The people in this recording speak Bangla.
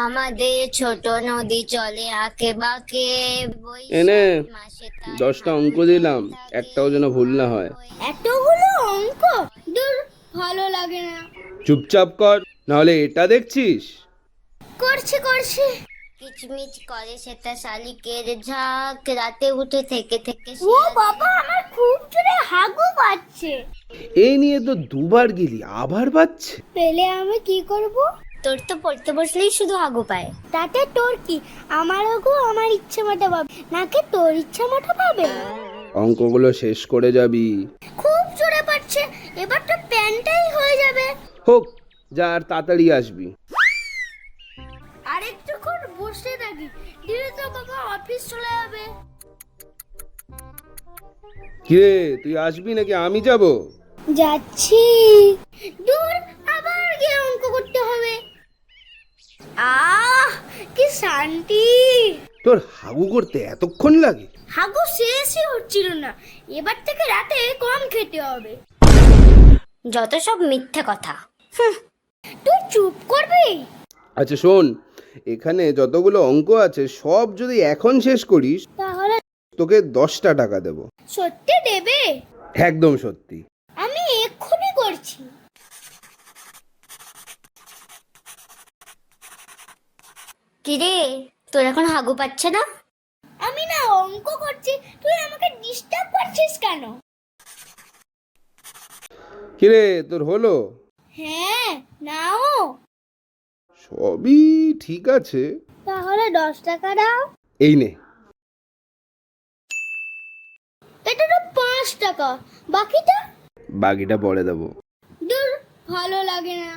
আমাদের ছোট নদী চলে আঁকে বাঁকে, এনে বৈশাখ মাসে তার 10টা অঙ্ক হাঁটু দিলাম, থাকে। একটাও যেন ভুল না হয়। এতগুলো অঙ্ক, দূর, ভালো লাগে না। চুপচাপ কর, নাহলে এটা দেখছিস। করছি করছি। কিচমিচ করে সেটা শালিকের ঝাঁক, রাতে উঠে থেকে থেকে ও বাবা, আমার খুব জোরে হাগু পাচ্ছে। এই নিয়ে তো দুবার গেলি, আবার পাচ্ছে। পেলে আমি কি করব? তোর তো পড়তে বসলেই শুধু হাগু পায়। তাতে তোর কি? আমার হাগু আমার ইচ্ছে মতো পাবে, নাকি তোর ইচ্ছা মতো পাবে? অঙ্কগুলো শেষ করে যাবি। খুব জোরে পাচ্ছে, এবার তো প্যানটাই হয়ে যাবে। হোক, যা আর তাড়াতাড়ি আসবি। আরেকটুক্ষণ বসে থাকি, দিলে তো বাবা অফিস চলে যাবে। কিরে, তুই আসবি নাকি আমি যাব? যাচ্ছি। দূর, আবার গিয়ে অঙ্ক করতে হবে। আহ, কি শান্তি। তোর হাগু করতে এতক্ষণ লাগে? হাগু শেষই হচ্ছিল না, এবার থেকে রাতে কম খেতে হবে। যত সব মিথ্যে কথা। তুই চুপ করবি? আচ্ছা শোন, এখানে যতগুলো অঙ্ক আছে সব যদি এখন শেষ করিস, তাহলে তোকে 10টা টাকা দেবো। সত্যি দেবে? একদম সত্যি। আমি এক্ষুনি করছি। কিরে, তোর এখন হাগু পাচ্ছে না? আমি না অঙ্ক করছি, তুই আমাকে ডিস্টার্ব করছিস কেন? কিরে, তোর হলো? হ্যাঁ, নাও। সবই ঠিক আছে। তাহলে 10 টাকা দাও। এই নে। এটা তো 5 টাকা, বাকিটা? বাকিটা পরে দেবো। দূর, ভালো লাগে না।